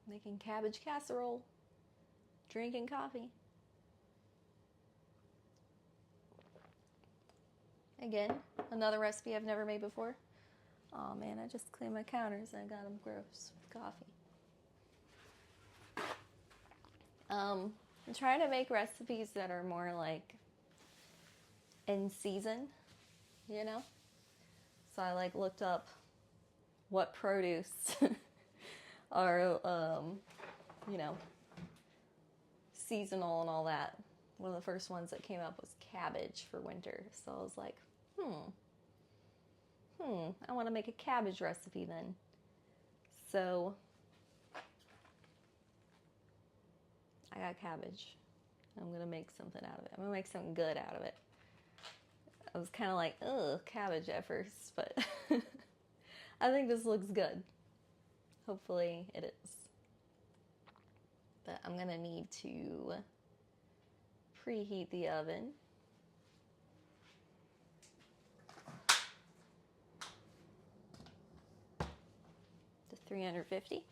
Making cabbage casserole, drinking coffee. Again, another recipe I've never made before. Oh man, I just cleaned my counters and I got them gross with coffee. I'm trying to make recipes that are more like in season, you know? So I like looked up what produce are, you know, seasonal and all that. One of the first ones that came up was cabbage for winter. So I was like, I want to make a cabbage recipe then. So I got cabbage. I'm going to make something out of it. I'm going to make something good out of it. I was kind of like, ugh, cabbage at first, but I think this looks good. Hopefully it is. But I'm going to need to preheat the oven. To 350.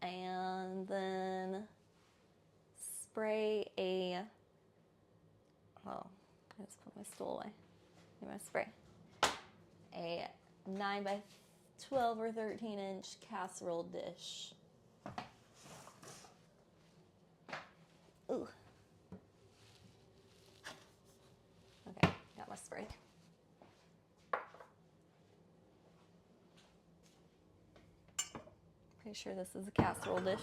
And then spray a, I just put my stool away. Need my spray. A 9 by 12 or 13 inch casserole dish. Ooh. Okay, got my spray. Pretty sure this is a casserole dish.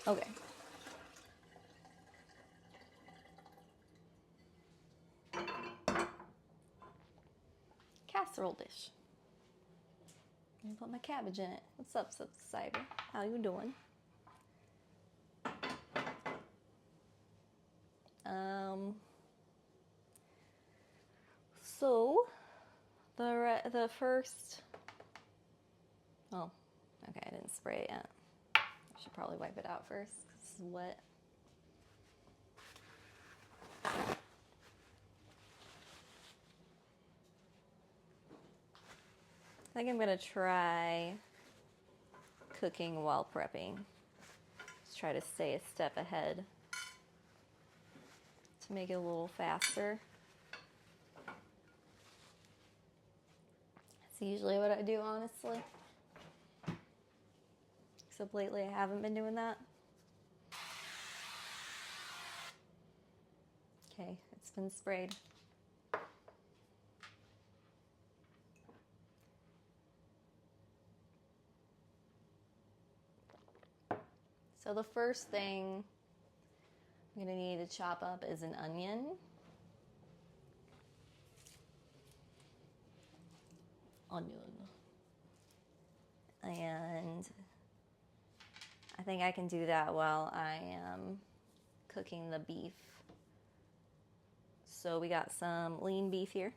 Okay. Casserole dish. I'm gonna put my cabbage in it. What's up, subscriber? How you doing? So the first. Oh, okay. I didn't spray it yet. I should probably wipe it out first because it's wet. I think I'm gonna try cooking while prepping. Just try to stay a step ahead to make it a little faster. That's usually what I do, honestly. Except lately I haven't been doing that. Okay, it's been sprayed. So the first thing I'm gonna need to chop up is an onion. And I think I can do that while I am cooking the beef. So we got some lean beef here.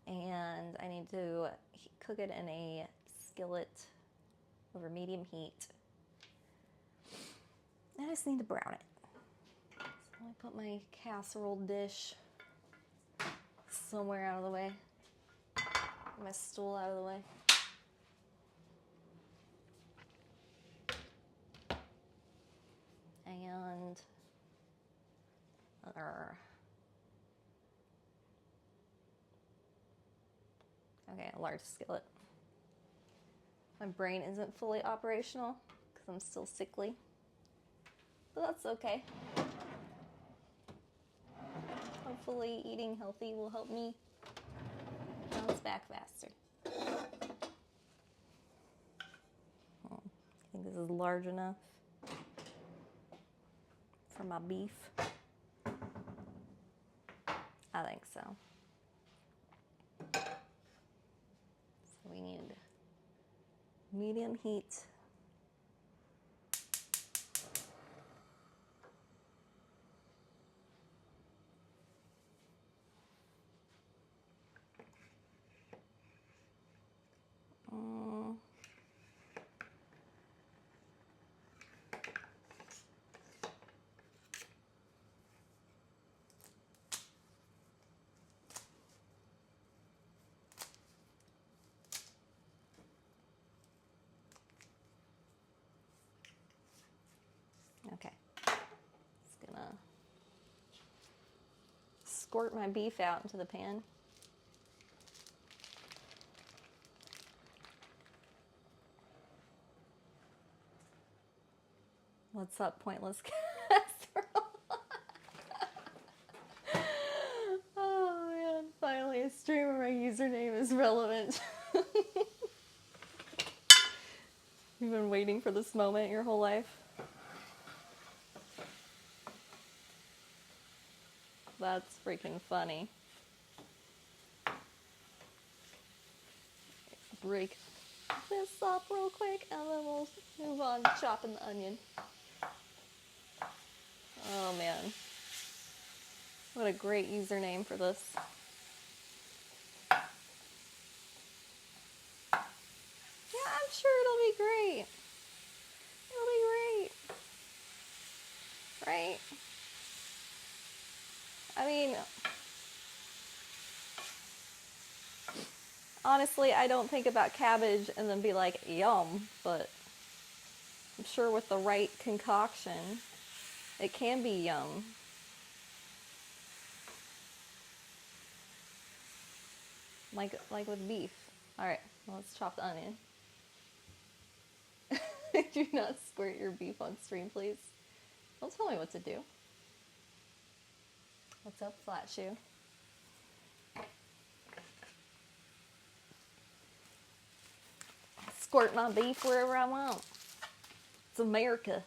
And I need to cook it in a skillet over medium heat. I just need to brown it. So let me put my casserole dish somewhere out of the way. Get my stool out of the way. And a large skillet. My brain isn't fully operational because I'm still sickly, but that's okay. Hopefully eating healthy will help me bounce back faster. I think this is large enough for my beef. I think so. So we need medium heat. squirt my beef out into the pan. What's up, pointless casserole? Oh man, finally a stream where my username is relevant. You've been waiting for this moment your whole life. That's freaking funny. Break this up real quick and then we'll move on to chopping the onion. Oh man. What a great username for this. Yeah, I'm sure it'll be great. It'll be great. Right? I mean, honestly, I don't think about cabbage and then be like, yum, but I'm sure with the right concoction, it can be yum. Like with beef. Alright, well, let's chop the onion. Do not squirt your beef on stream, please. Don't tell me what to do. What's up, Flat Shoe? Squirt my beef wherever I want. It's America.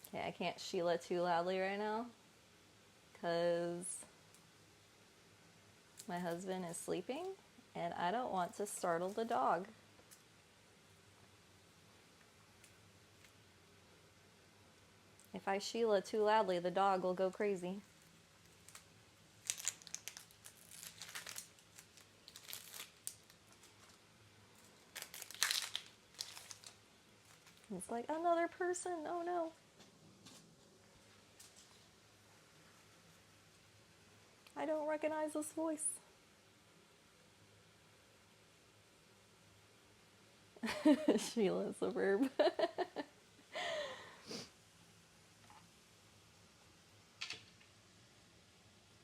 Okay, I can't Sheila too loudly right now because my husband is sleeping and I don't want to startle the dog. If I Sheila too loudly, the dog will go crazy. It's like another person. Oh no. I don't recognize this voice. Sheila's a verb.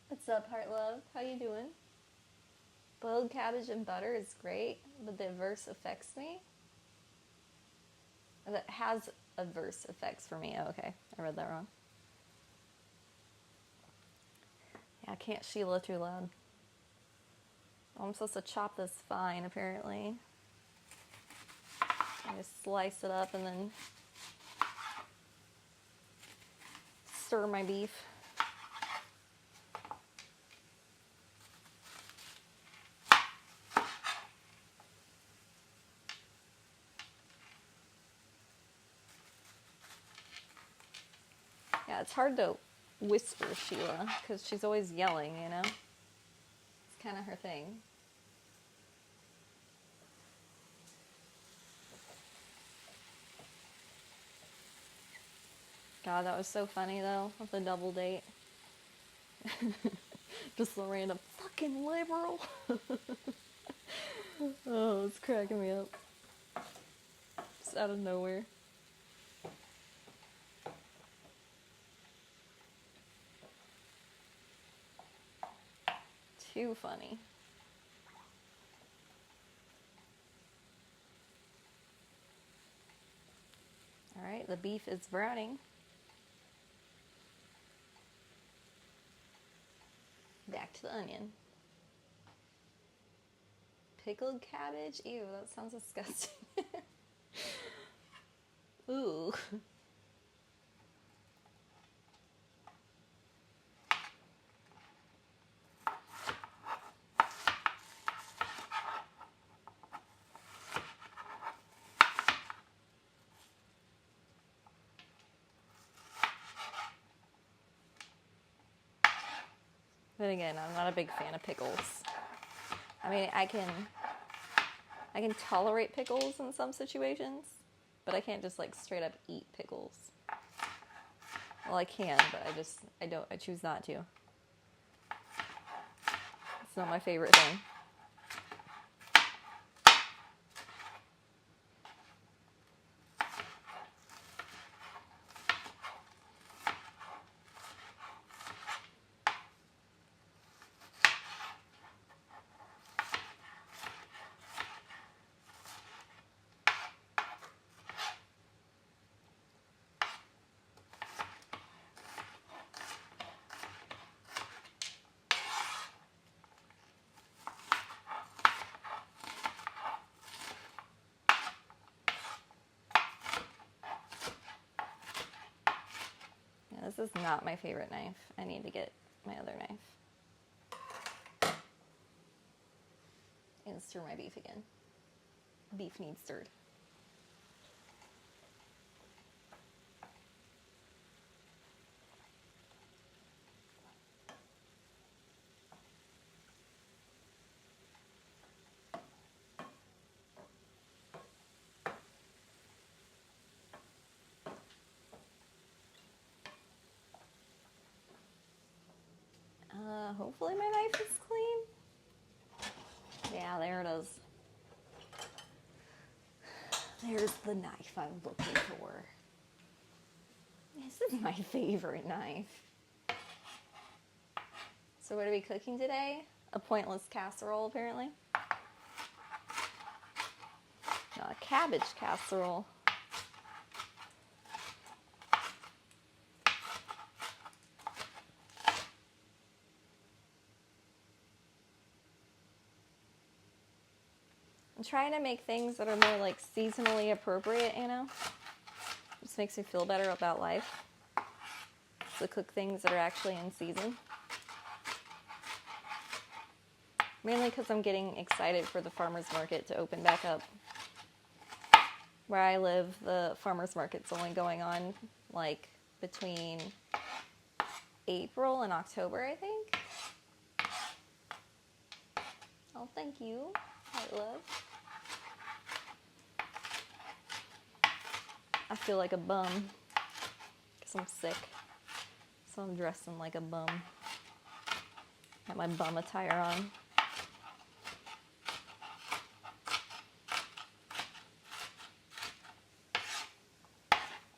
What's up, Heart Love? How you doing? Boiled cabbage and butter is great, but the adverse affects me. That has adverse effects for me. Oh, okay, I read that wrong. Yeah, I can't Sheila too loud. Oh, I'm supposed to chop this fine, apparently. I just slice it up and then stir my beef. Yeah, it's hard to whisper Sheila because she's always yelling, you know? It's kind of her thing. God, that was so funny though, with the double date. Just a random fucking liberal. Oh, it's cracking me up. Just out of nowhere. Too funny. Alright, the beef is browning. Back to the onion. Pickled cabbage? Ew, that sounds disgusting. Ooh. But again, I'm not a big fan of pickles. I mean, I can tolerate pickles in some situations, but I can't just like straight up eat pickles. Well, I can, but I choose not to. It's not my favorite thing. This is not my favorite knife. I need to get my other knife. And stir my beef again. Beef needs stirred. Hopefully my knife is clean. Yeah, there it is. There's the knife I'm looking for. This is my favorite knife. So what are we cooking today? A pointless casserole, apparently. No, a cabbage casserole. I'm trying to make things that are more like seasonally appropriate, you know? Just makes me feel better about life. To cook things that are actually in season. Mainly because I'm getting excited for the farmer's market to open back up. Where I live, the farmer's market's only going on like between April and October, I think. Oh, thank you. I love. I feel like a bum because I'm sick. So I'm dressing like a bum. Got my bum attire on.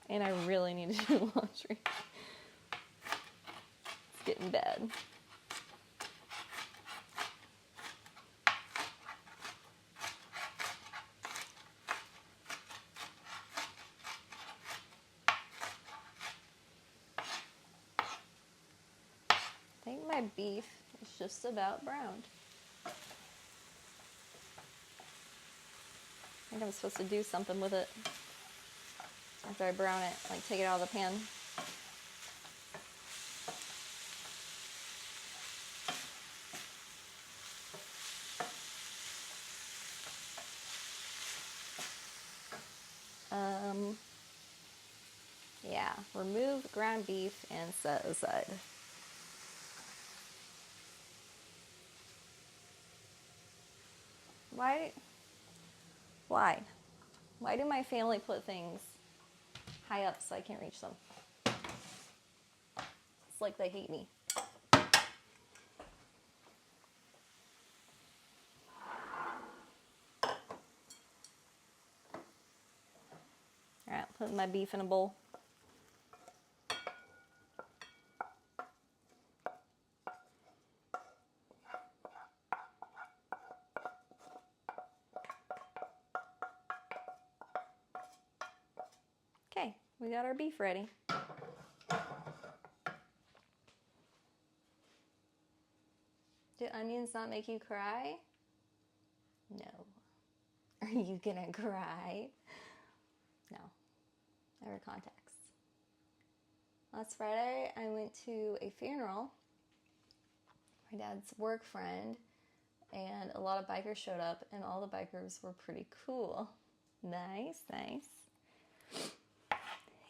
And I really need to do laundry. It's getting bad. I think my beef is just about browned. I think I'm supposed to do something with it after I brown it, like take it out of the pan. Yeah, remove ground beef and set aside. Why? Why do my family put things high up so I can't reach them? It's like they hate me. Alright, putting my beef in a bowl. Okay, we got our beef ready. Do onions not make you cry? No. Are you gonna cry? No. Never contacts. Last Friday, I went to a funeral. My dad's work friend, and a lot of bikers showed up, and all the bikers were pretty cool. Nice, nice.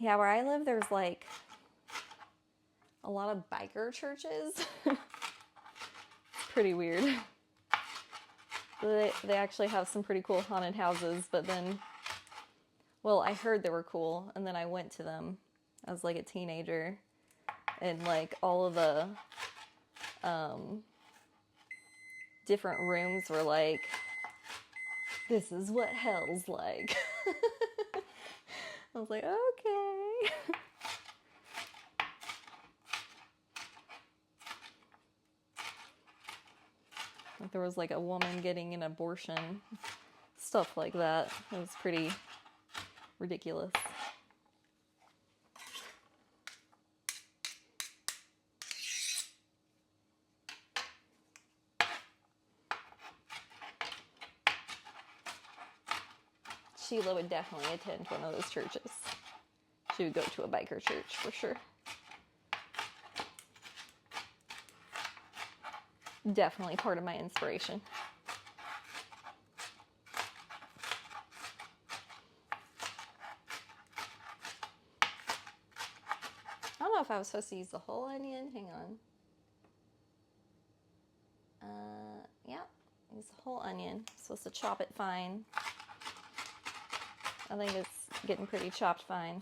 Yeah, where I live, there's like a lot of biker churches. Pretty weird. They actually have some pretty cool haunted houses, but then, well, I heard they were cool, and then I went to them. I was like a teenager, and like all of the different rooms were like, this is what hell's like. I was like, okay. Like there was like a woman getting an abortion, stuff like that. It was pretty ridiculous. Sheila would definitely attend one of those churches. She would go to a biker church for sure. Definitely part of my inspiration. I don't know if I was supposed to use the whole onion. Hang on. Yeah, use the whole onion. Supposed to chop it fine. I think it's getting pretty chopped fine.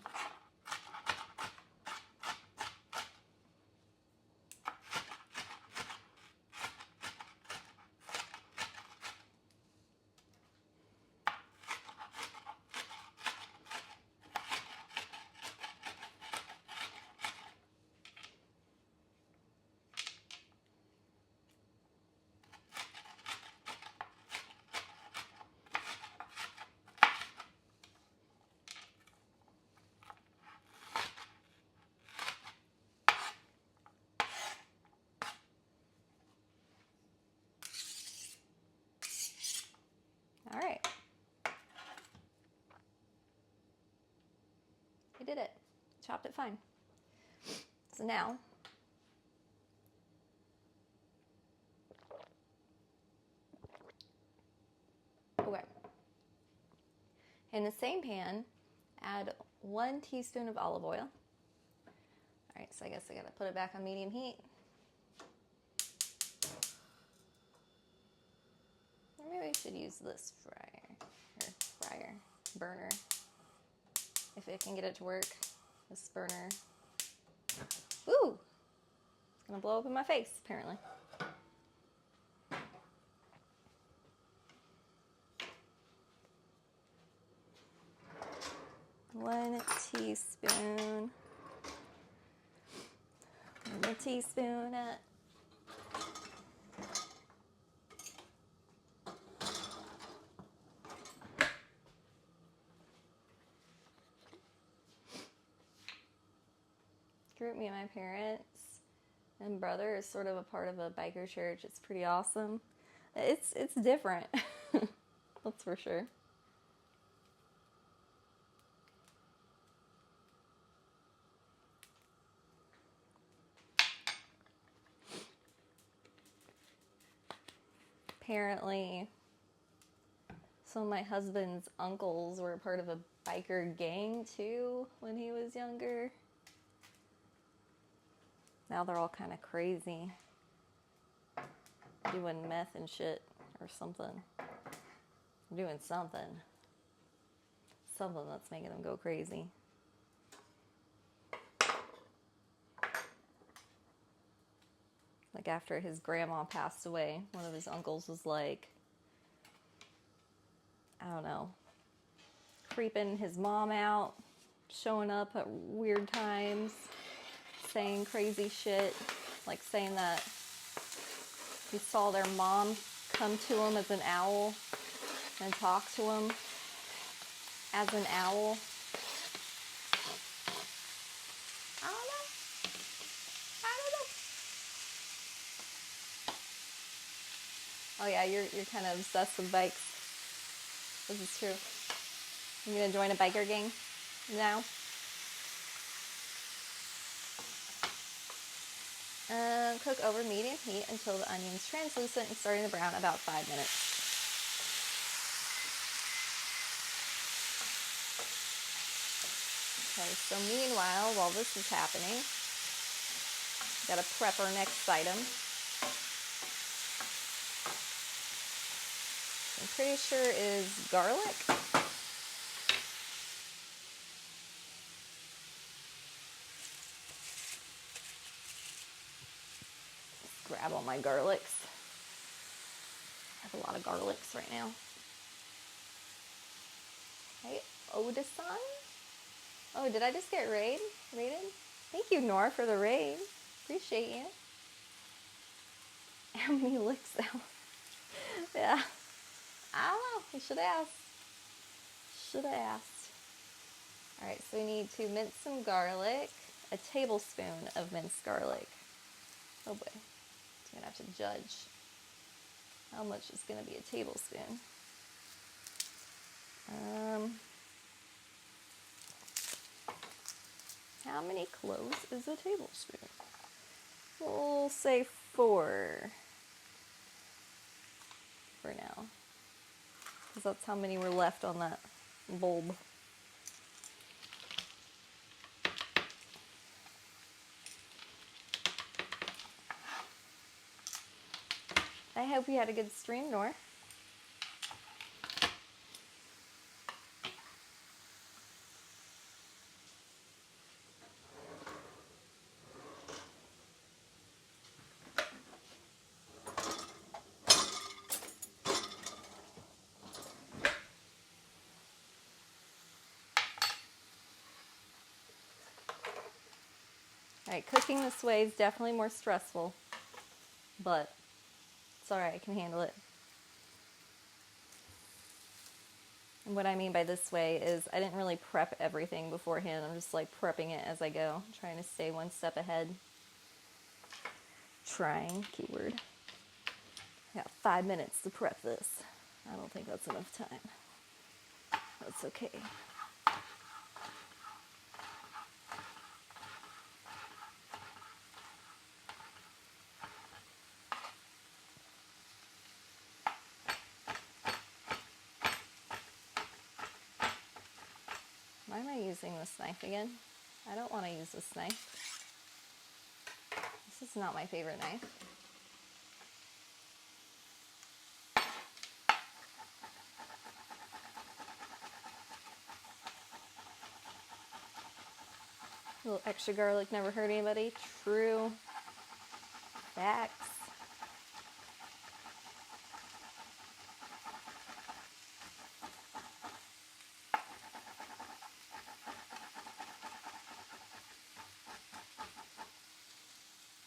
All right. We did it. Chopped it fine. So now, okay. In the same pan, add 1 teaspoon of olive oil. All right, so I guess I gotta put it back on medium heat. Or maybe I should use this burner, if I can get it to work. This burner. Ooh! It's gonna blow up in my face, apparently. 1 teaspoon. 1 teaspoon. Grew up, me and my parents and brother is sort of a part of a biker church. It's pretty awesome. It's different. That's for sure. Apparently, some of my husband's uncles were a part of a biker gang too when he was younger. Now they're all kind of crazy, doing meth and shit or something. Doing something that's making them go crazy. Like after his grandma passed away, one of his uncles was like, I don't know, creeping his mom out, showing up at weird times, saying crazy shit, like saying that he saw their mom come to him as an owl and talk to him as an owl. I don't know. Oh yeah, you're kind of obsessed with bikes. This is true. You gonna join a biker gang now? Cook over medium heat until the onion's translucent and starting to brown, about 5 minutes. Okay, so meanwhile, while this is happening, gotta prep our next item. I'm pretty sure is garlic. Grab all my garlics. have a lot of garlics right now. Hey, Oda-san? Oh, did I just get raided? Thank you, Nora, for the raid. Appreciate you. How many licks though? Yeah. I don't know. You should ask. Should have asked. Alright, so we need to mince some garlic. A tablespoon of minced garlic. Oh boy. I'm going to have to judge how much is going to be a tablespoon. How many cloves is a tablespoon? We'll say 4 for now, because that's how many were left on that bulb. I hope you had a good stream, Nor. Alright, cooking this way is definitely more stressful, but it's alright, I can handle it. And what I mean by this way is I didn't really prep everything beforehand. I'm just like prepping it as I go, trying to stay one step ahead. Trying, keyword. I got 5 minutes to prep this. I don't think that's enough time. That's okay. Why am I using this knife again? I don't want to use this knife. This is not my favorite knife. A little extra garlic never hurt anybody. True. Facts.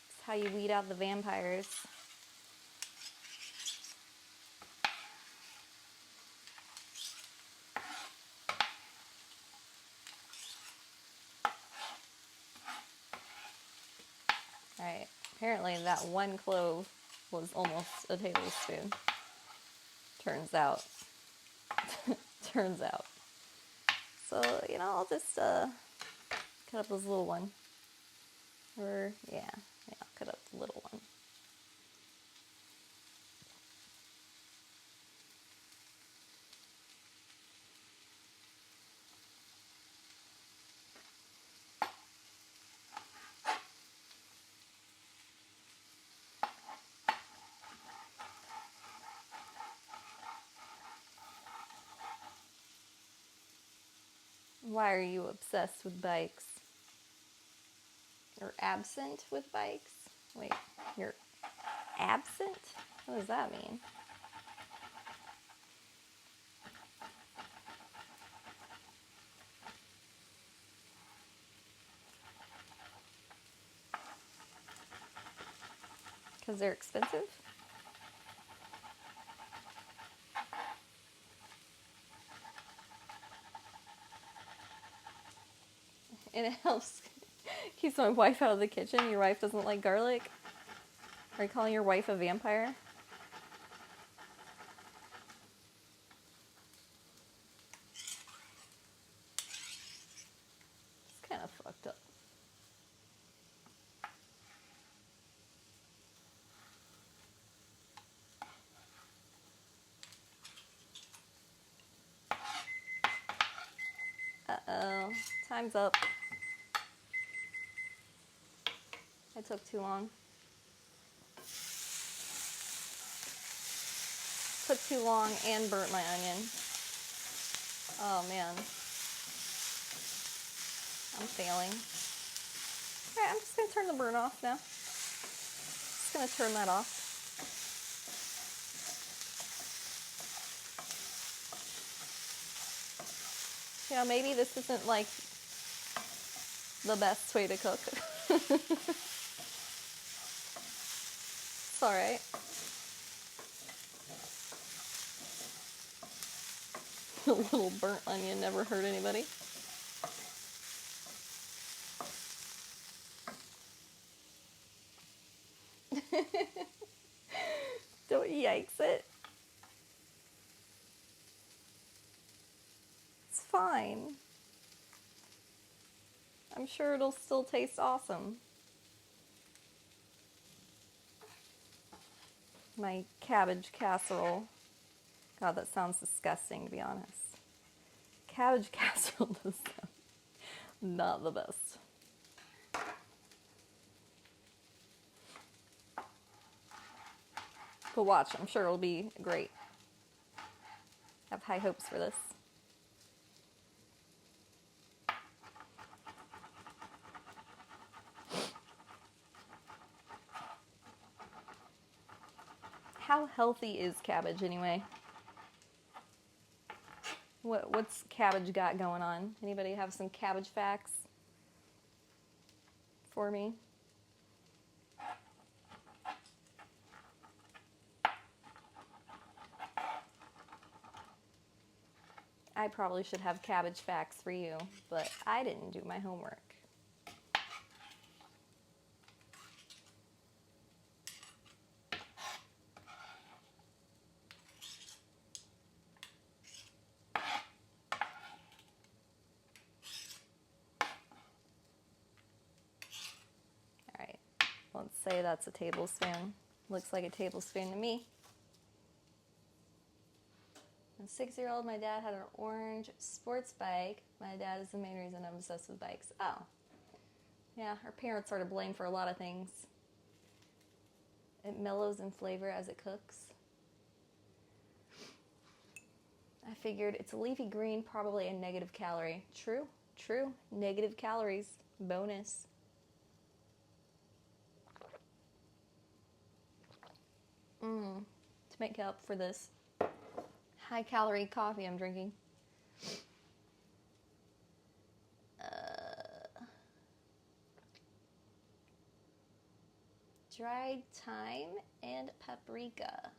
It's how you weed out the vampires. Alright, apparently that 1 clove was almost a tablespoon. Turns out. Turns out. So, you know, I'll just cut up this little one. Or, yeah, I'll cut up the little one. Why are you obsessed with bikes? You're absent with bikes? Wait, you're absent? What does that mean? Because they're expensive? And it helps keeps my wife out of the kitchen. Your wife doesn't like garlic? Are you calling your wife a vampire? It's kind of fucked up. Uh-oh. Time's up. I took too long. Took too long and burnt my onion. Oh man. I'm failing. Alright, I'm just going to turn the burn off now. Just going to turn that off. Yeah, maybe this isn't like the best way to cook. It's alright. A little burnt onion never hurt anybody. Don't yikes it. It's fine. I'm sure it'll still taste awesome. My cabbage casserole. God, that sounds disgusting, to be honest. Cabbage casserole does sound not the best. But watch, I'm sure it'll be great. I have high hopes for this. How healthy is cabbage anyway? What's cabbage got going on? Anybody have some cabbage facts for me? I probably should have cabbage facts for you, but I didn't do my homework. Alright, let's say that's a tablespoon. Looks like a tablespoon to me. As a 6-year-old, my dad had an orange sports bike. My dad is the main reason I'm obsessed with bikes. Oh. Yeah, our parents are to blame for a lot of things. It mellows in flavor as it cooks. I figured it's a leafy green, probably a negative calorie. True, true. Negative calories. Bonus. To make up for this high-calorie coffee I'm drinking. Dried thyme and paprika.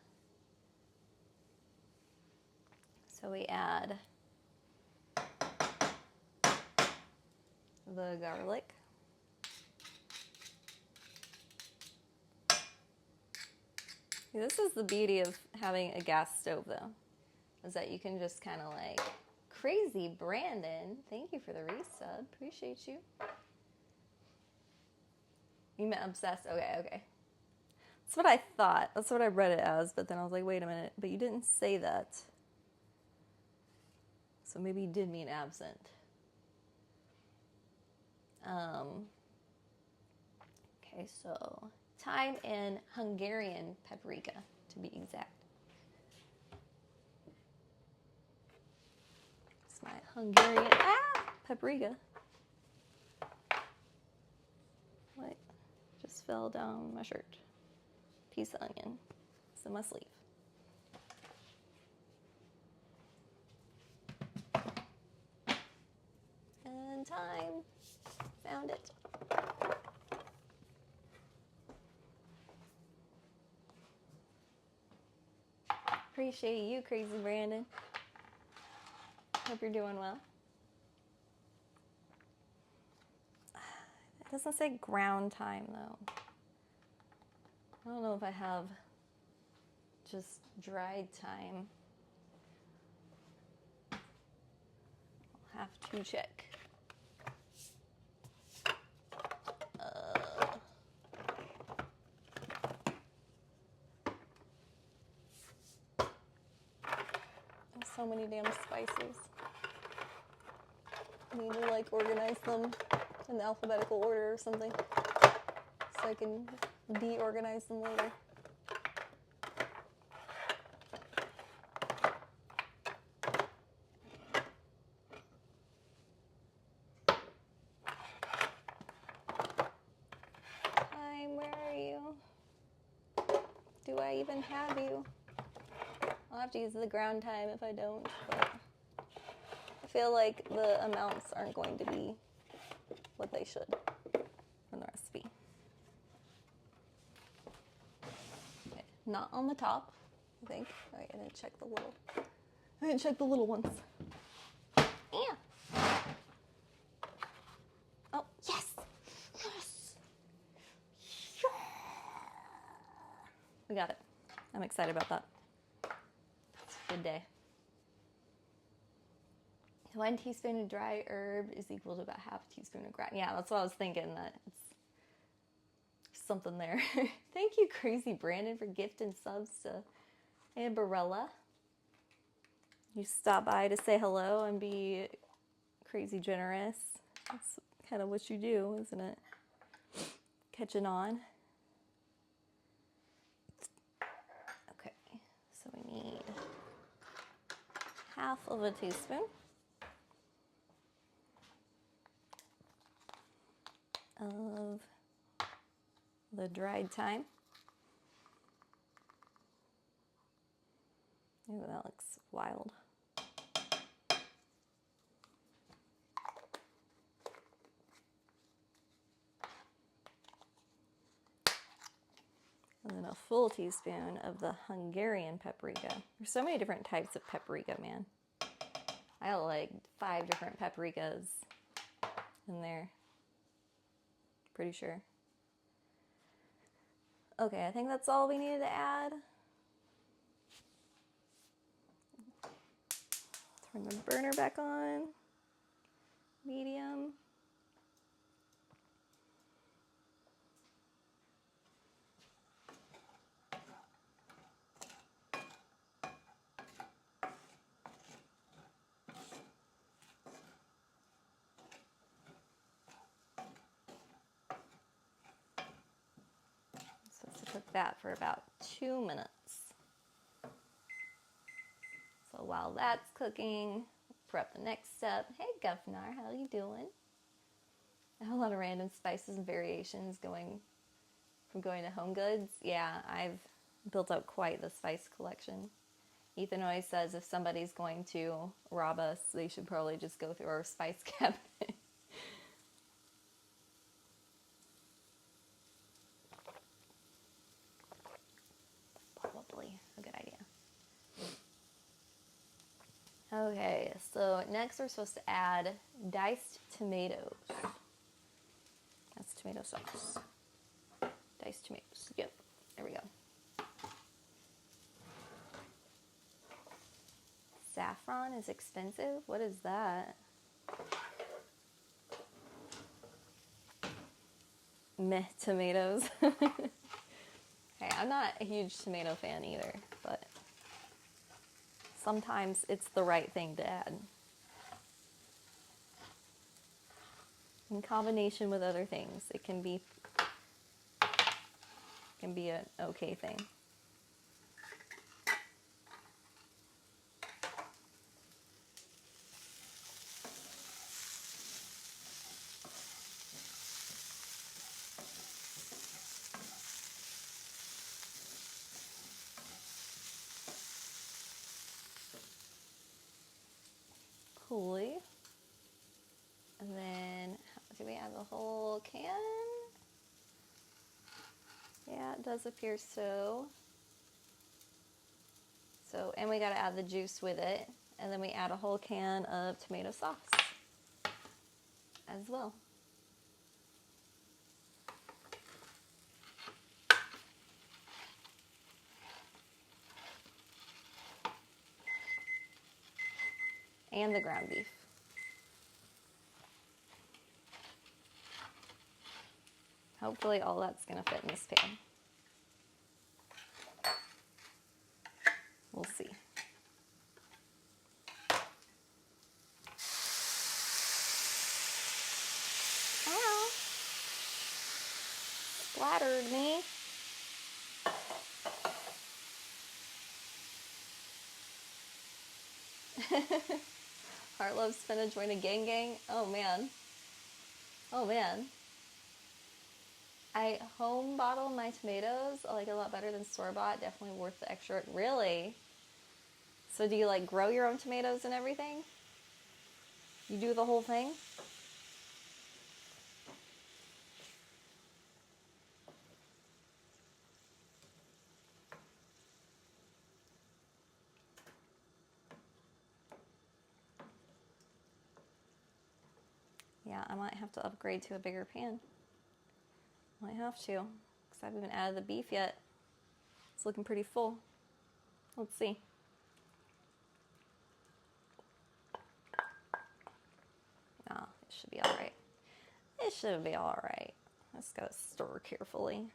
So we add the garlic. This is the beauty of having a gas stove, though, is that you can just kind of like, crazy Brandon, thank you for the resub, appreciate you. You meant obsessed, okay. That's what I thought, that's what I read it as, but then I was like, wait a minute, but you didn't say that. So maybe you did mean absent. Okay, so thyme and Hungarian paprika, to be exact. It's my Hungarian paprika. What? Just fell down my shirt. Piece of onion. It's in my sleeve. And thyme. Found it. Appreciate you, crazy Brandon. Hope you're doing well. It doesn't say ground thyme, though. I don't know if I have just dried thyme. I'll have to check. So many damn spices. I need to like organize them in the alphabetical order or something so I can de-organize them later. Thyme, where are you? Do I even have you? I'll have to use the ground thyme if I don't, but I feel like the amounts aren't going to be what they should in the recipe. Okay, not on the top, I think. All right, I didn't check the little ones. Yeah. Oh, yes. Yes. Yeah. We got it. I'm excited about that. It's a good day. 1 teaspoon of dry herb is equal to about half a teaspoon of grind. Yeah, that's what I was thinking, that it's something there. Thank you, Crazy Brandon, for gifting subs to Amberella. You stop by to say hello and be crazy generous. That's kind of what you do, isn't it? Catching on. Okay, so we need half of a teaspoon of the dried thyme. Ooh, that looks wild. And then a full teaspoon of the Hungarian paprika. There's so many different types of paprika, man. I have like 5 different paprikas in there. Pretty sure. Okay, I think that's all we needed to add. Turn the burner back on. Medium. Cook that for about 2 minutes. So while that's cooking, prep the next step. Hey Govnar, how you doing? I have a lot of random spices and variations going to Home Goods. Yeah, I've built up quite the spice collection. Ethan always says if somebody's going to rob us, they should probably just go through our spice cabinet. Probably a good idea. Okay, so next we're supposed to add diced tomatoes. That's tomato sauce. Diced tomatoes. Yep, there we go. Saffron is expensive? What is that? Meh tomatoes. Hey, I'm not a huge tomato fan either, but sometimes it's the right thing to add. In combination with other things, it can be an okay thing. Coolly. And then, do we add the whole can? Yeah, it does appear so. And we gotta add the juice with it. And then we add a whole can of tomato sauce as well. And the ground beef. Hopefully all that's gonna fit in this pan. We'll see. Ow! Splattered me. Heart loves spinach, join a gang. Oh man. Oh man. I home bottle my tomatoes. I like it a lot better than store-bought. Definitely worth the extra. Really? So do you like grow your own tomatoes and everything? You do the whole thing? Yeah, I might have to upgrade to a bigger pan. Might have to, because I haven't even added the beef yet. It's looking pretty full. Let's see. Oh, it should be all right. It should be all right. Just gotta stir carefully.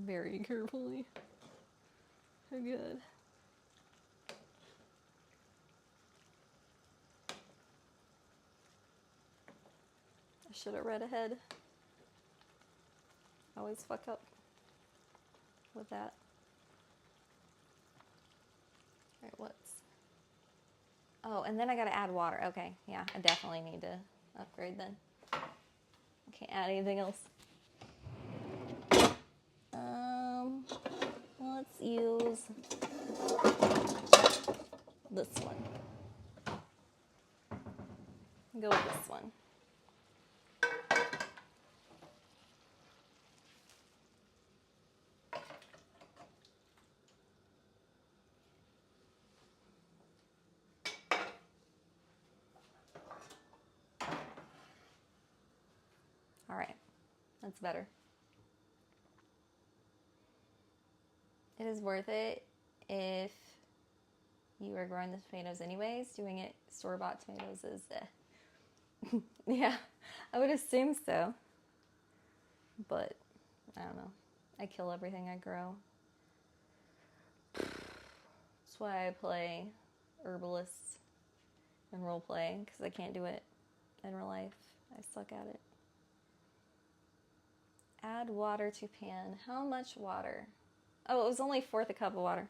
Very carefully. Good. I should have read ahead. I always fuck up with that. Alright, what's... Oh, and then I gotta add water. Okay, yeah, I definitely need to upgrade then. I can't add anything else. Let's use this one. Go with this one. All right, that's better. It is worth it if you are growing the tomatoes anyways. Doing it store-bought tomatoes is yeah, I would assume so. But I don't know. I kill everything I grow. That's why I play herbalist and roleplay, because I can't do it in real life. I suck at it. Add water to pan. How much water? Oh, it was only 1/4 cup of water.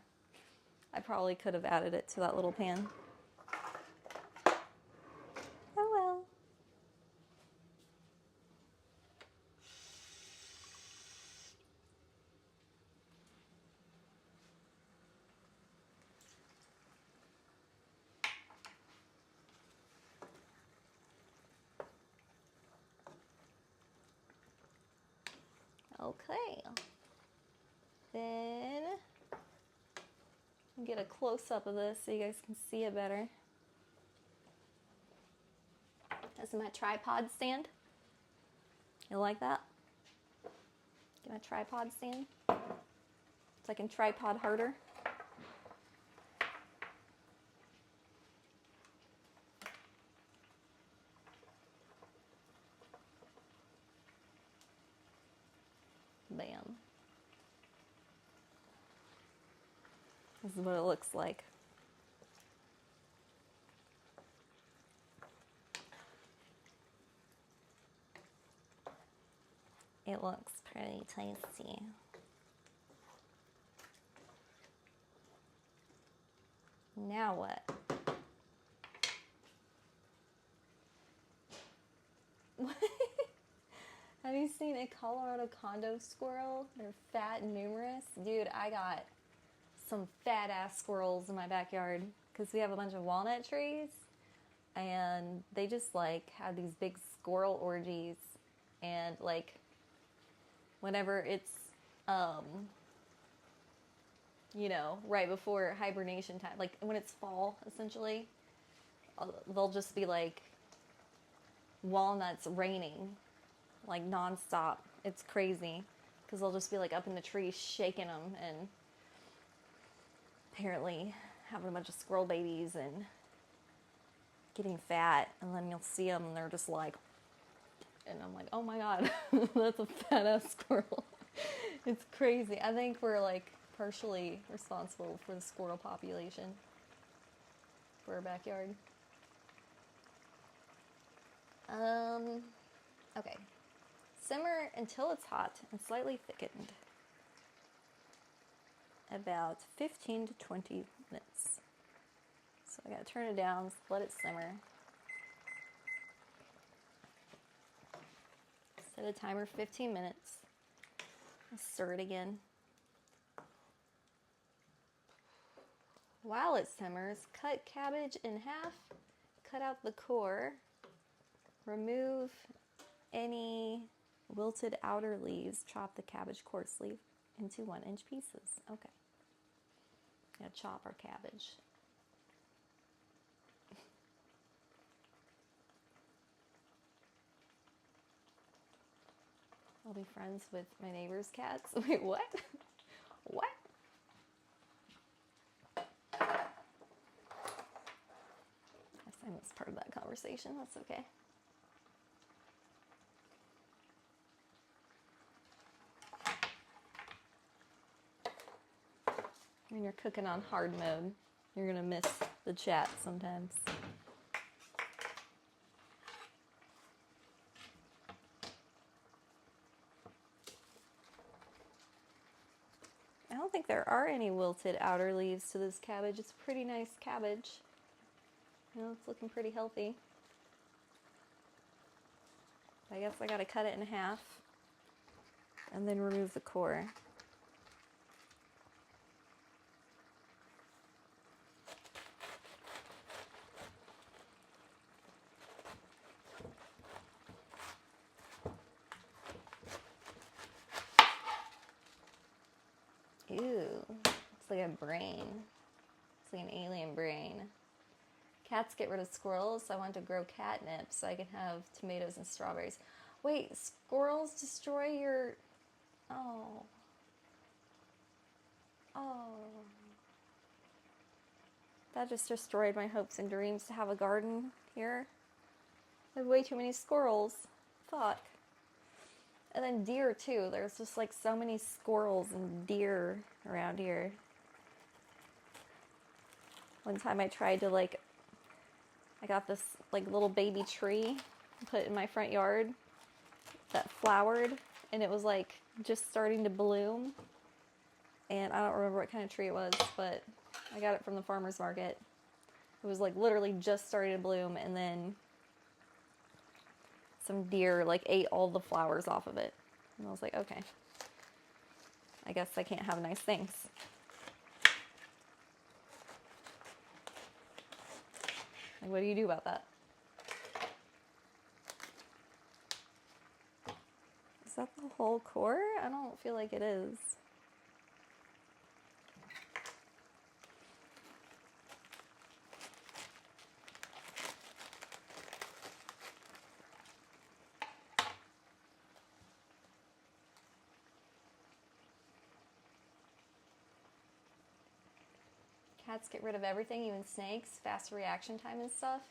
I probably could have added it to that little pan. Oh well. Okay. Then get a close-up of this so you guys can see it better. This is my tripod stand. You like that? Get my tripod stand. So I can tripod harder. Bam. This is what it looks like. It looks pretty tasty. Now what? Have you seen a Colorado condo squirrel? They're fat and numerous. Dude, I got some fat ass squirrels in my backyard because we have a bunch of walnut trees, and they just like have these big squirrel orgies, and like whenever it's you know, right before hibernation time, like when it's fall essentially, they'll just be like walnuts raining like nonstop. It's crazy because they'll just be like up in the trees shaking them, and apparently having a bunch of squirrel babies and getting fat, and then you'll see them and they're just like, and I'm like, oh my god, that's a fat ass squirrel. It's crazy. I think we're like partially responsible for the squirrel population for our backyard. Okay. Simmer until it's hot and slightly thickened. About 15 to 20 minutes. So I gotta turn it down, let it simmer. Set the timer 15 minutes. Stir it again. While it simmers, cut cabbage in half, cut out the core, remove any wilted outer leaves, chop the cabbage coarsely into 1-inch pieces. Okay. Now chop our cabbage. I'll be friends with my neighbor's cats. Wait, what? What? I missed part of that conversation. That's okay. When you're cooking on hard mode, you're gonna miss the chat sometimes. I don't think there are any wilted outer leaves to this cabbage. It's a pretty nice cabbage. You know, it's looking pretty healthy. I guess I gotta cut it in half and then remove the core. Ew, it's like a brain. It's like an alien brain. Cats get rid of squirrels, so I want to grow catnip so I can have tomatoes and strawberries. Wait, squirrels destroy your... Oh. Oh. That just destroyed my hopes and dreams to have a garden here. I have way too many squirrels. Fuck. And then deer too. There's just like so many squirrels and deer around here. One time I tried to I got this like little baby tree put in my front yard that flowered, and it was like just starting to bloom. And I don't remember what kind of tree it was, but I got it from the farmer's market. It was like literally just starting to bloom, and then some deer like ate all the flowers off of it. And I was like, okay, I guess I can't have nice things. Like, what do you do about that? Is that the whole core? I don't feel like it is. Cats get rid of everything, even snakes, faster reaction time and stuff.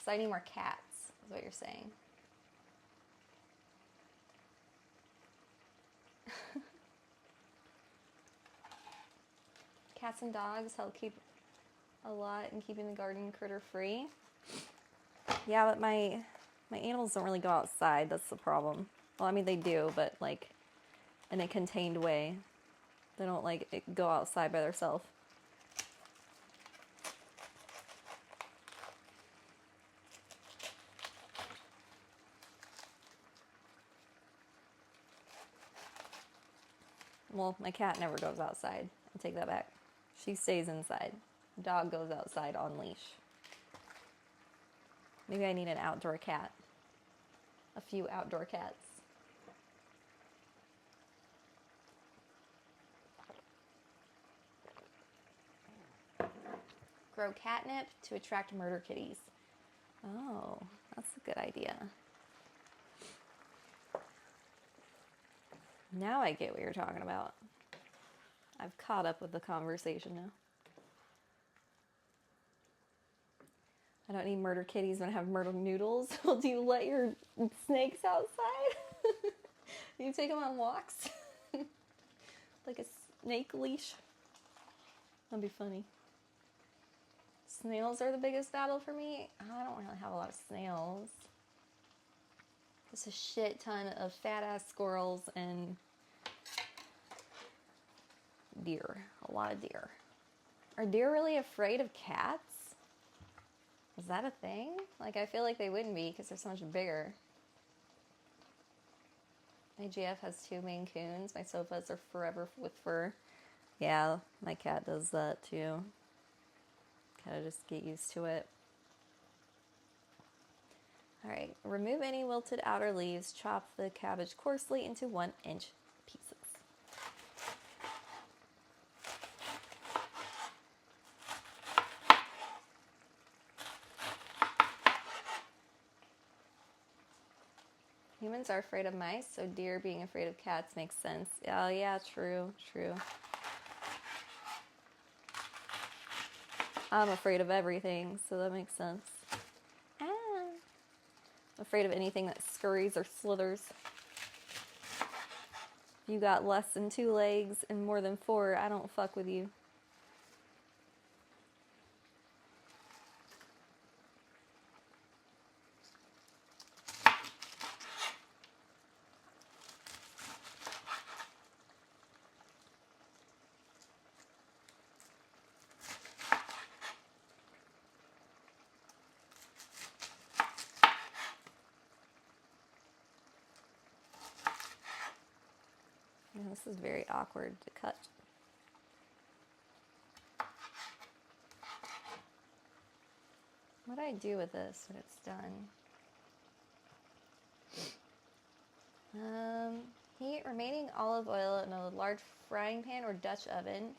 So I need more cats, is what you're saying. Cats and dogs help keep a lot in keeping the garden critter free. Yeah, but my animals don't really go outside. That's the problem. Well, I mean, they do, but like in a contained way. They don't like go outside by themselves. Well, my cat never goes outside. I take that back. She stays inside. Dog goes outside on leash. Maybe I need an outdoor cat. A few outdoor cats. Grow catnip to attract murder kitties. Oh, that's a good idea. Now I get what you're talking about. I've caught up with the conversation now. I don't need murder kitties when I have murder noodles. Well, do you let your snakes outside? Do you take them on walks? Like a snake leash? That'd be funny. Snails are the biggest battle for me. I don't really have a lot of snails. Just a shit ton of fat ass squirrels and deer. A lot of deer. Are deer really afraid of cats? Is that a thing? Like, I feel like they wouldn't be because they're so much bigger. My GF has 2 Maine Coons. My sofas are forever with fur. Yeah, my cat does that too. Gotta just get used to it. Alright, remove any wilted outer leaves. Chop the cabbage coarsely into 1-inch pieces. Humans are afraid of mice, so deer being afraid of cats makes sense. Oh yeah, true. I'm afraid of everything, so that makes sense. Ah. I'm afraid of anything that scurries or slithers. If you got less than 2 legs and more than 4, I don't fuck with you. And this is very awkward to cut. What do I do with this when it's done? Heat remaining olive oil in a large frying pan or Dutch oven.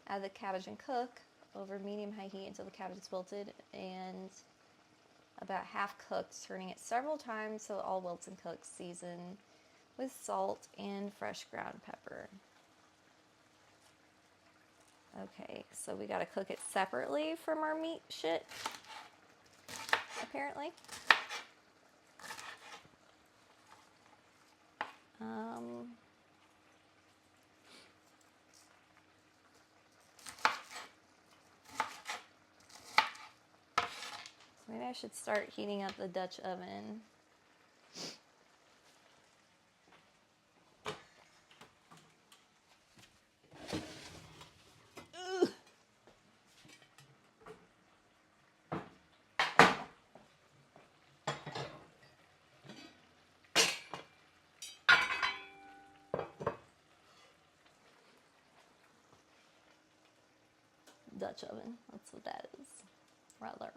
Add the cabbage and cook over medium-high heat until the cabbage is wilted and about half cooked, turning it several times so all wilts and cooks. Season with salt and fresh ground pepper. Okay, so we gotta cook it separately from our meat shit, apparently. So maybe I should start heating up the Dutch oven. Dutch oven, that's what that is, rather.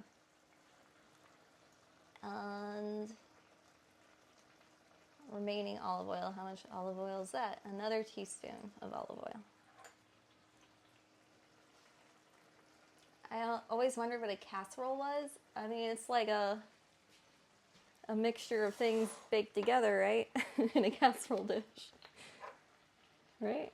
And remaining olive oil, how much olive oil is that? Another teaspoon of olive oil. I always wondered what a casserole was. I mean, it's like a mixture of things baked together, right? In a casserole dish, right?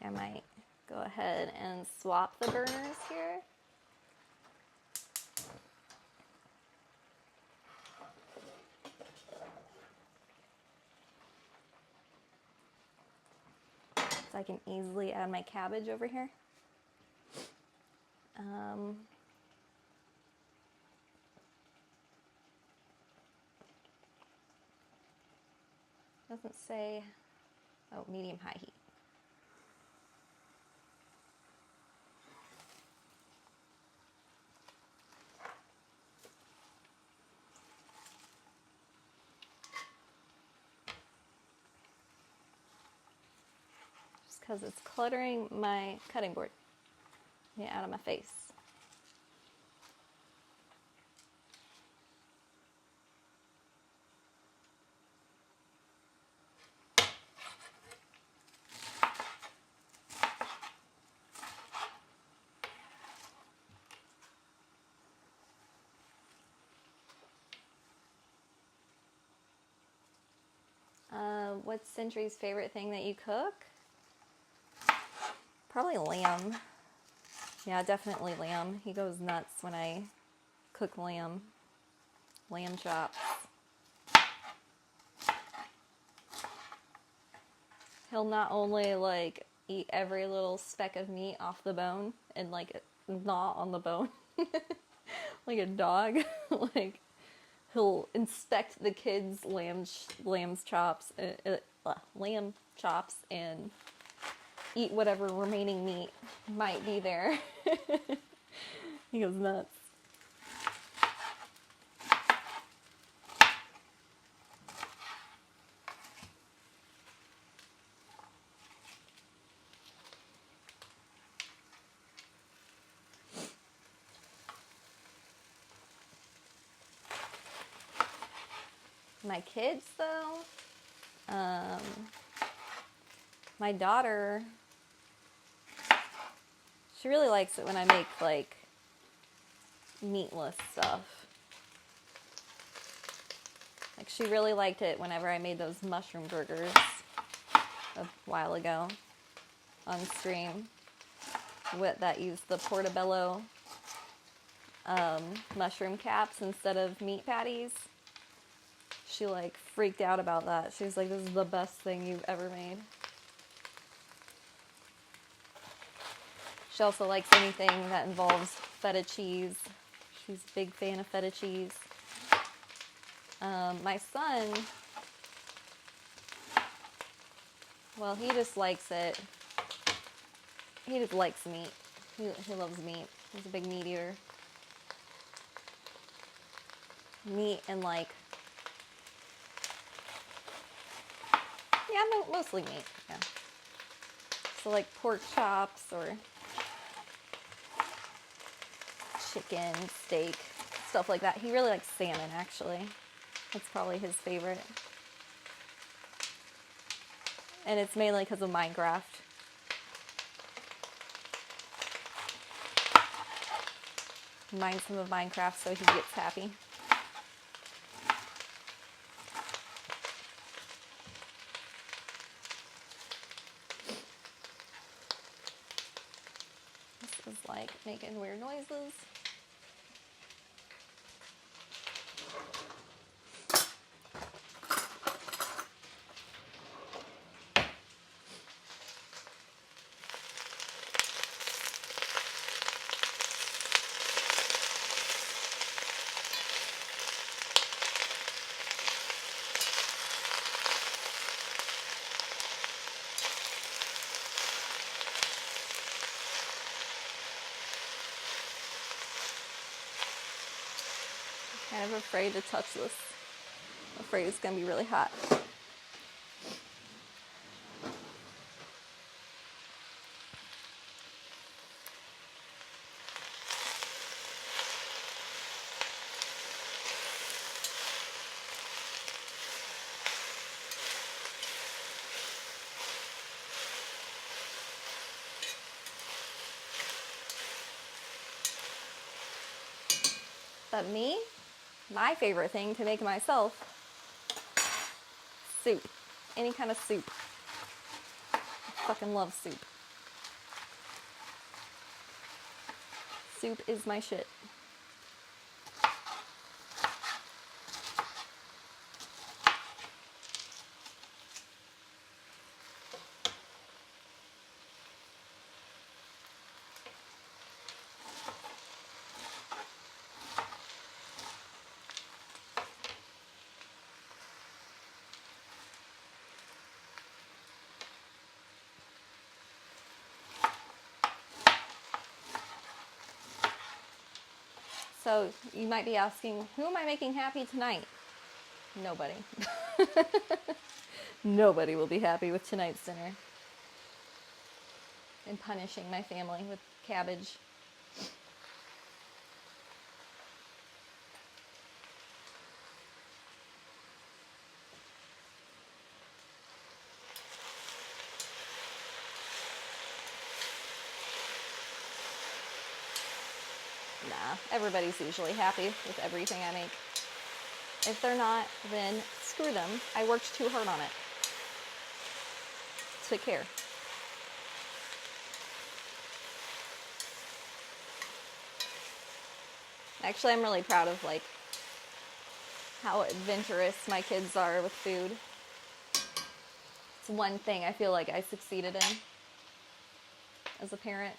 I might go ahead and swap the burners here. So I can easily add my cabbage over here. Doesn't say, oh, medium-high heat. Because it's cluttering my cutting board. Get out of my face. What's Sentry's favorite thing that you cook? Probably lamb. Yeah, definitely lamb. He goes nuts when I cook lamb. Lamb chops. He'll not only like eat every little speck of meat off the bone and like gnaw on the bone like a dog. Like he'll inspect the kids' lamb chops and eat whatever remaining meat might be there. He goes nuts. My kids, though, my daughter, she really likes it when I make, like, meatless stuff. Like, she really liked it whenever I made those mushroom burgers a while ago on stream. That used the portobello mushroom caps instead of meat patties. She, like, freaked out about that. She was like, this is the best thing you've ever made. She also likes anything that involves feta cheese. She's a big fan of feta cheese. My son, well, he just likes it. He just likes meat. He loves meat. He's a big meat eater. Meat and, like, yeah, mostly meat, yeah. So, like, pork chops or chicken, steak, stuff like that. He really likes salmon, actually. That's probably his favorite. And it's mainly because of Minecraft. Reminds him of Minecraft, so he gets happy. This is like making weird noises. Kind of afraid to touch this. I'm afraid it's going to be really hot. But me? My favorite thing to make myself, soup. Any kind of soup. I fucking love soup. Soup is my shit. So you might be asking, who am I making happy tonight? Nobody. Nobody will be happy with tonight's dinner. I'm punishing my family with cabbage. Nah, everybody's usually happy with everything I make. If they're not, then screw them. I worked too hard on it to care. Actually, I'm really proud of, like, how adventurous my kids are with food. It's one thing I feel like I succeeded in as a parent.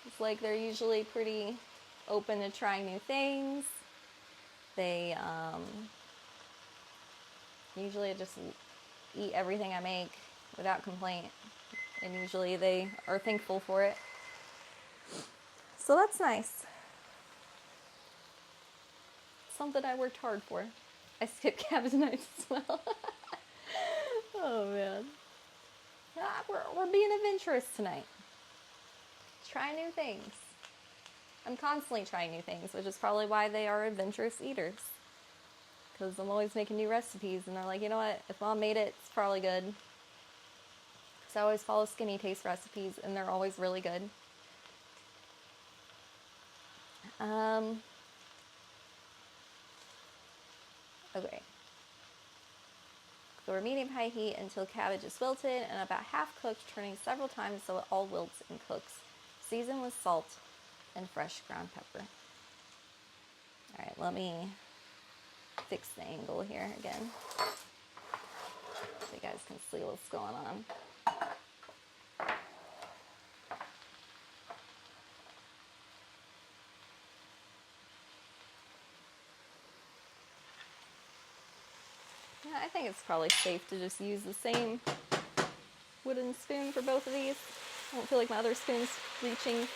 It's like they're usually pretty open to trying new things. They usually just eat everything I make without complaint. and usually they are thankful for it. So that's nice. Something I worked hard for. I skipped cabbage nights as well. Oh man. We're being adventurous tonight. Try new things. I'm constantly trying new things, which is probably why they are adventurous eaters. Because I'm always making new recipes, and they're like, you know what? If Mom made it, it's probably good. So I always follow Skinny Taste recipes, and they're always really good. Okay. So we're medium-high heat until cabbage is wilted and about half cooked, turning several times so it all wilts and cooks. Season with salt and fresh ground pepper. All right, let me fix the angle here again so you guys can see what's going on. Yeah, I think it's probably safe to just use the same wooden spoon for both of these. I don't feel like my other spoon's reaching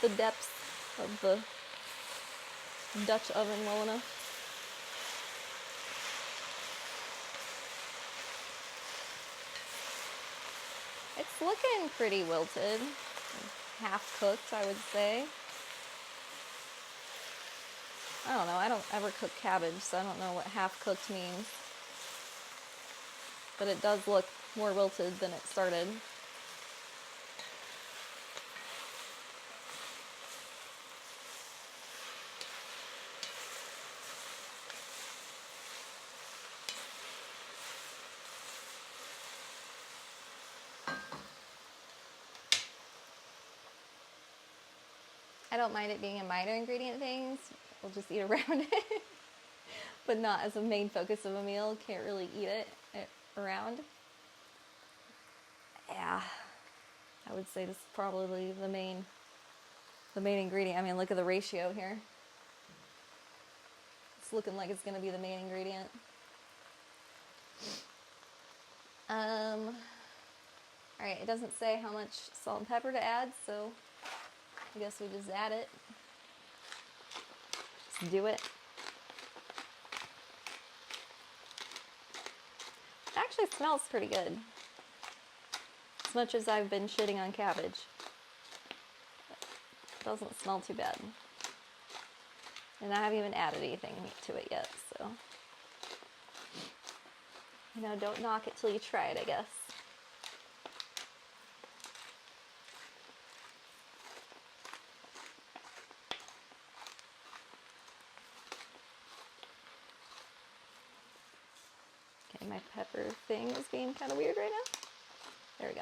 the depths of the Dutch oven well enough. It's looking pretty wilted. Half cooked, I would say. I don't know, I don't ever cook cabbage, so I don't know what half cooked means. But it does look more wilted than it started. I don't mind it being a minor ingredient things. We'll just eat around it. But not as a main focus of a meal. Can't really eat it around. Yeah. I would say this is probably the main ingredient. I mean, look at the ratio here. It's looking like it's going to be the main ingredient. Alright, it doesn't say how much salt and pepper to add, so I guess we just add it. Just do it. It actually smells pretty good. As much as I've been shitting on cabbage. It doesn't smell too bad. And I haven't even added anything to it yet, so. You know, don't knock it till you try it, I guess. Okay, my pepper thing is being kind of weird right now. There we go.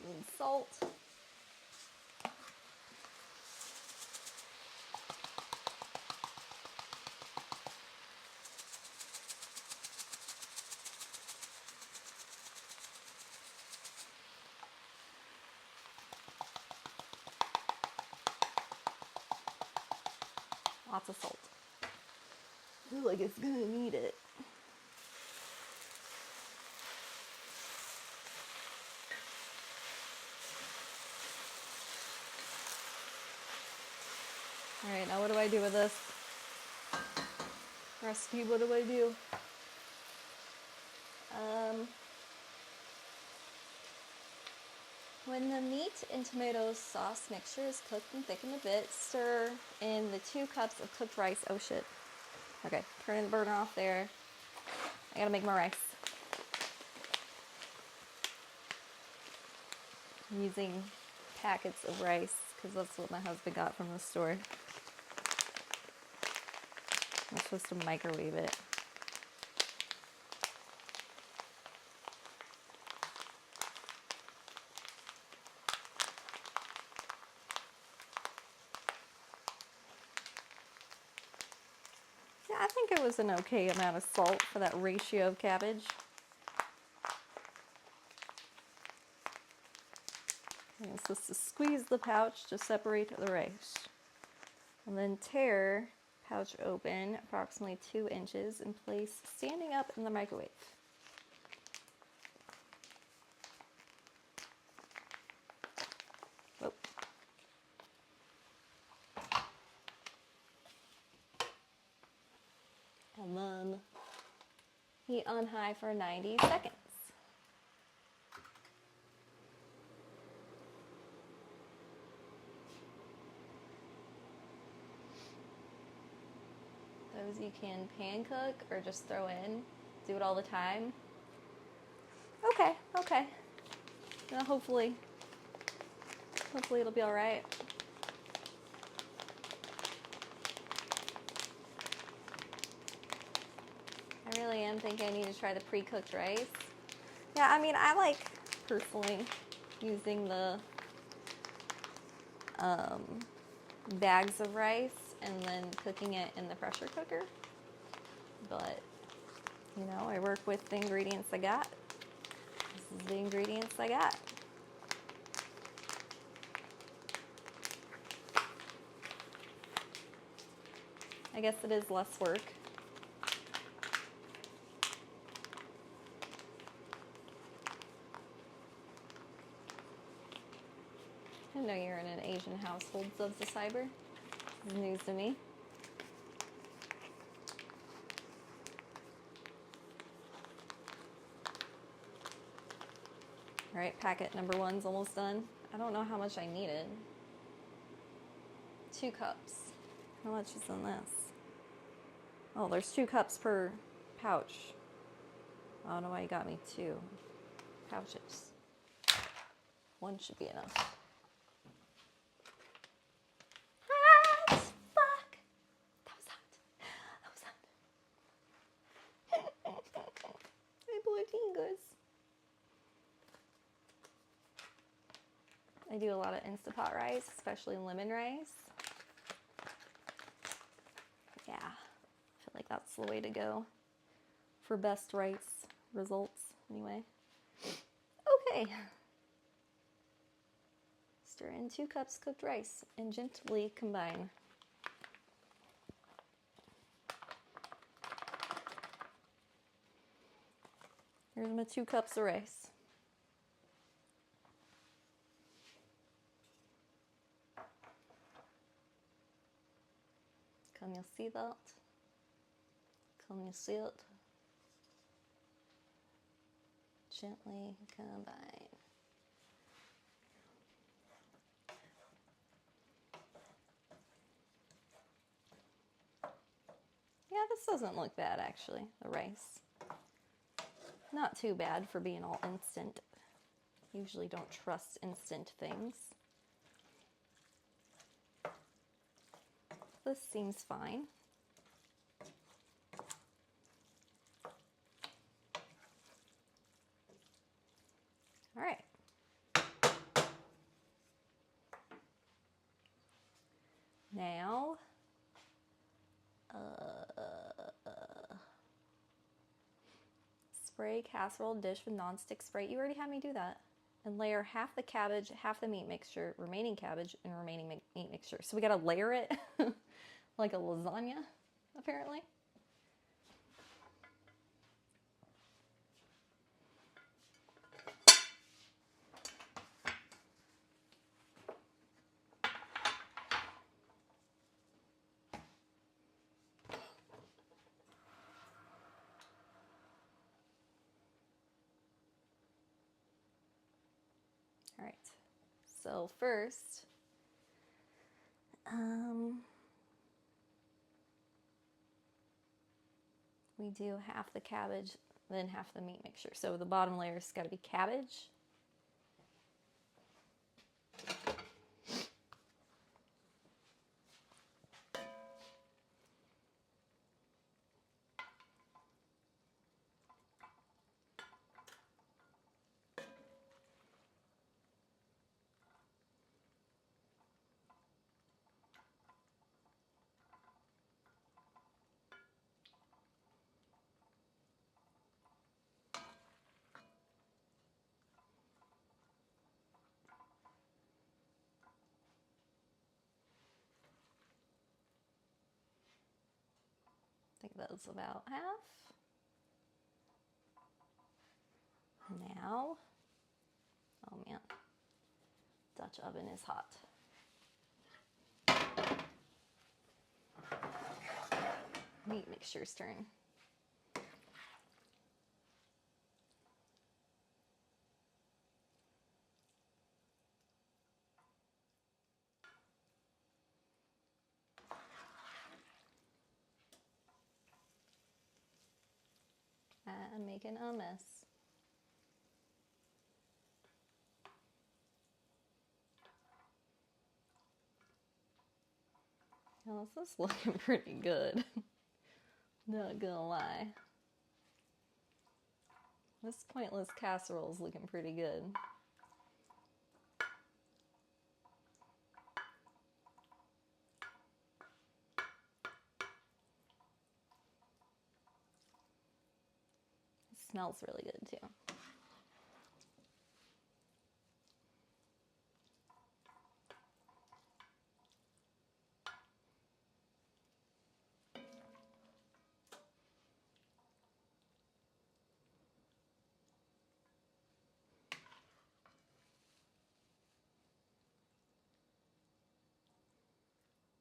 And salt. Lots of salt. I feel like it's gonna need it. Alright, now what do I do with this? Recipe, what do I do? When the meat and tomato sauce mixture is cooked and thickened a bit, stir in the 2 cups of cooked rice. Oh shit. Okay, turning the burner off there. I gotta make more rice. I'm using packets of rice because that's what my husband got from the store. I'm supposed to microwave it. Yeah, I think it was an okay amount of salt for that ratio of cabbage. And so to squeeze the pouch to separate the rice. And then tear pouch open approximately 2 inches and place standing up in the microwave. Oh. And then heat on high for 90 seconds. Those you can pan cook or just throw in. Do it all the time. Okay. Well, hopefully it'll be all right. I really am thinking I need to try the pre-cooked rice. Yeah, I mean, I like personally using the bags of rice and then cooking it in the pressure cooker. But, you know, I work with the ingredients I got. This is the ingredients I got. I guess it is less work. I didn't know you're in an Asian household, says the cyber. This is news to me. All right, packet number 1's almost done. I don't know how much I needed. 2 cups. How much is in this? Oh, there's 2 cups per pouch. I don't know why you got me 2 pouches. 1 should be enough. Hot! Fuck! That was hot. My boy I do a lot of Instapot rice, especially lemon rice. Yeah, I feel like that's the way to go for best rice results anyway. Okay. Stir in 2 cups cooked rice and gently combine. Here's my 2 cups of rice. Can you see that? Can you see it? Gently combine. Yeah, this doesn't look bad actually, the rice. Not too bad for being all instant. Usually don't trust instant things. This seems fine. All right. Now, spray casserole dish with nonstick spray. You already had me do that. And layer half the cabbage, half the meat mixture, remaining cabbage, and remaining meat mixture. So we gotta layer it like a lasagna, apparently. All right, so first, we do half the cabbage, then half the meat mixture. So the bottom layer's gotta be cabbage. think that's about half. Now, oh man, Dutch oven is hot. Meat mixture's turn. I'm making a mess. Well, this is looking pretty good. Not gonna lie. This pointless casserole is looking pretty good. It smells really good too.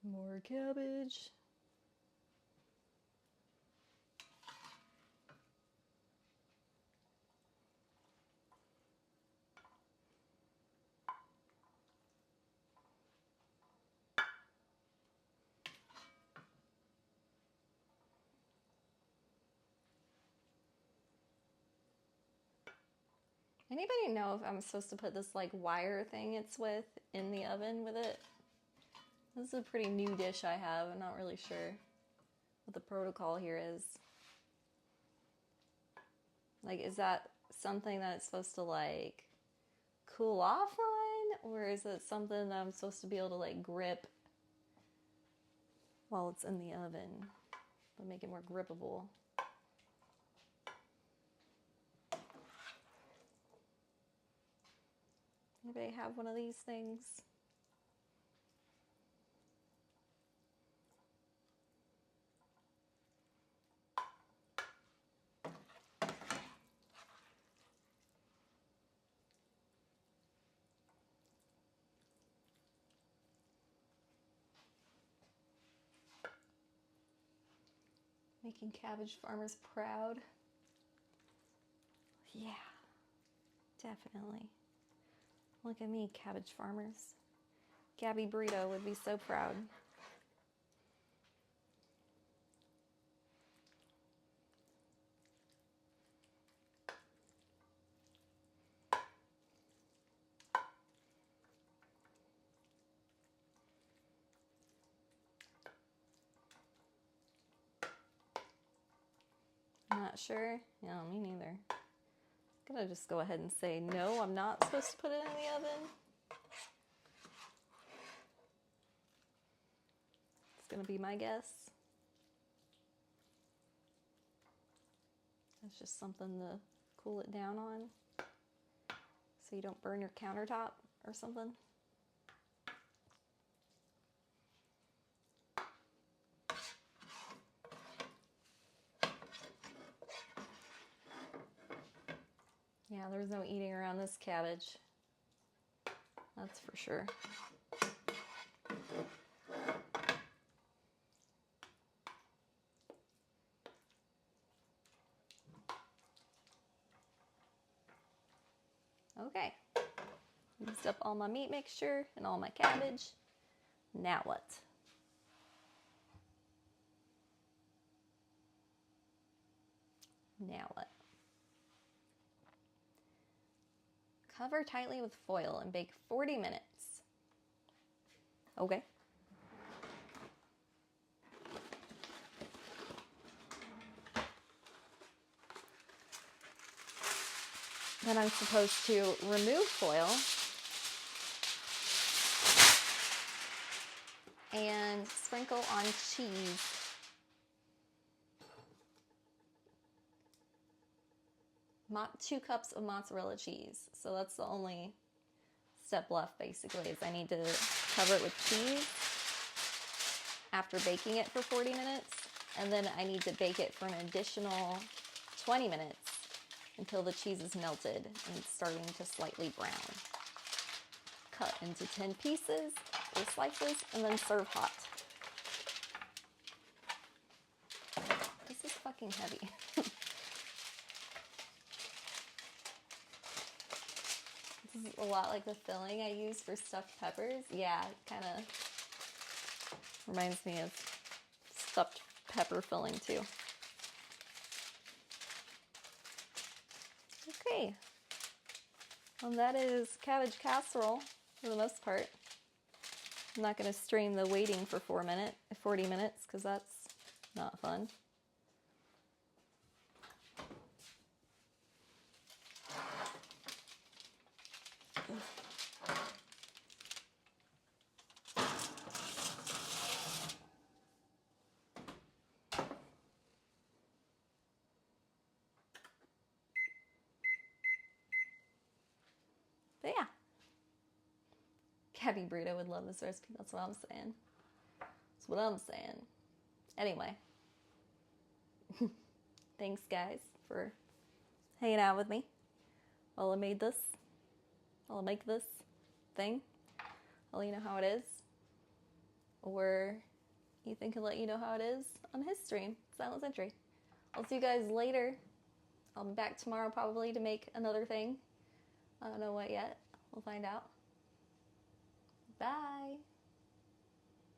More cabbage. Anybody know if I'm supposed to put this like wire thing it's with in the oven with it? This is a pretty new dish I have. I'm not really sure what the protocol here is. Like, is that something that it's supposed to like cool off on? Or is it something that I'm supposed to be able to like grip while it's in the oven, but make it more grippable? Anybody have one of these things? Making cabbage farmers proud. Yeah, definitely. Look at me, cabbage farmers. Gabby Burrito would be so proud. Not sure? No, me neither. Gonna just go ahead and say no, I'm not supposed to put it in the oven. It's gonna be my guess. It's just something to cool it down on so you don't burn your countertop or something. Yeah, there's no eating around this cabbage. That's for sure. Okay. Used up all my meat mixture and all my cabbage. Now what? Now what? Cover tightly with foil and bake 40 minutes. Okay. Then I'm supposed to remove foil and sprinkle on cheese. 2 cups of mozzarella cheese. So that's the only step left basically, is I need to cover it with cheese after baking it for 40 minutes. And then I need to bake it for an additional 20 minutes until the cheese is melted and it's starting to slightly brown. Cut into 10 pieces or slices and then serve hot. This is fucking heavy. This is a lot like the filling I use for stuffed peppers. Yeah, it kind of reminds me of stuffed pepper filling too. Okay, and that is cabbage casserole for the most part. I'm not going to strain the waiting for 40 minutes because that's not fun. But yeah, Gabby Burrito would love this recipe. That's what I'm saying. That's what I'm saying. Anyway, thanks guys for hanging out with me while I make this thing. I'll let you know how it is. Or Ethan can let you know how it is on his stream, Silent Sentry. I'll see you guys later. I'll be back tomorrow probably to make another thing. I don't know what yet. We'll find out. Bye.